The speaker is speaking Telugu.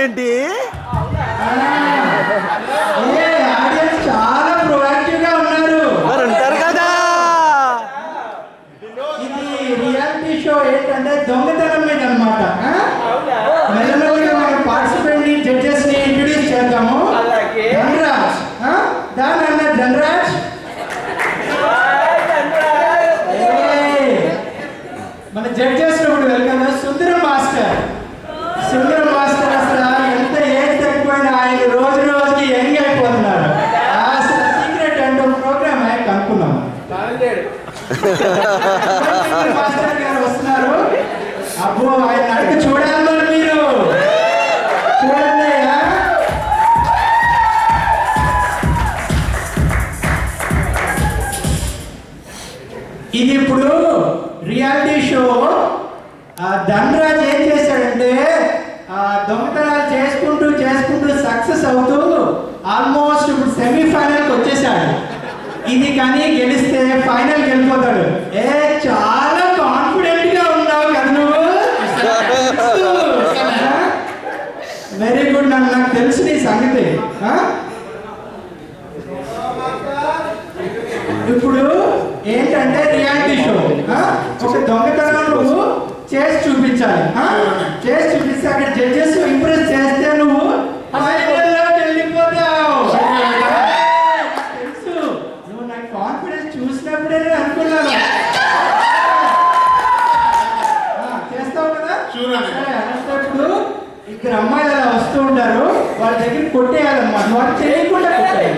ఏంటి ఆడియన్స్ చాలా ప్రొయాక్టివ్ గా ఉన్నారు. మరి ఉంటారు కదా. ఇది రియాలిటీ షో ఏంటంటే దొంగతనం మీద అనమాట. మెల్లమెల్లగా మనం పార్టిసిపెంట్ ని జడ్జెస్ ని ఇంట్రొడ్యూస్ చేద్దాము. ధనరాజ్, దాని అన్న ధనరాజ్. మన జడ్జెస్ ఇప్పుడు వెల్కమ్ సుందరం మాస్టర్. సుందరం మాస్టర్ అసలు ఎంత ఏజ్ తగ్గిపోయినా ఆయన రోజు రోజుకి యంగ్ అయిపోతున్నారు. అసలు సీక్రెట్ అంటూ ప్రోగ్రామ్ కనుక్కున్నాం. మాస్టర్ గారు వస్తున్నారు. అబ్బో ఆయన అడుగు చూడాలి మరి మీరు చూడండి. ఇది ఇప్పుడు రియాలిటీ షో. ధనరాజ్ ఏం చేశాడంటే దొంగతనాలు చేసుకుంటూ సక్సెస్ అవుతూ ఆల్మోస్ట్ ఇప్పుడు సెమీఫైనల్కి వచ్చేసాడు. ఇది కానీ గెలిస్తే ఫైనల్ వెళ్ళిపోతాడు. చాలా కాన్ఫిడెంట్ గా ఉన్నావు కదా నువ్వు. Very good. నాకు తెలుసు నీ సంగతి. ఇప్పుడు ఏంటంటే రియాలిటీ షో. ఒక దొంగతనం నువ్వు చేసి చూపించాలి. చేసి చూపిస్తే అక్కడ జడ్జెస్ ఇంప్రెస్ చేస్తే నువ్వు వెళ్ళిపోతావు. తెలుసు, నువ్వు నాకు కాన్ఫిడెన్స్ చూసినప్పుడే అనుకున్నాను. చేస్తావు కదా. ఇప్పుడు ఇద్దరు అమ్మాయిలు అలా వస్తూ ఉంటారు. వాళ్ళ దగ్గర కొట్టేయాలన్నమాట. వాళ్ళు చేయకుండా కొట్టాలి.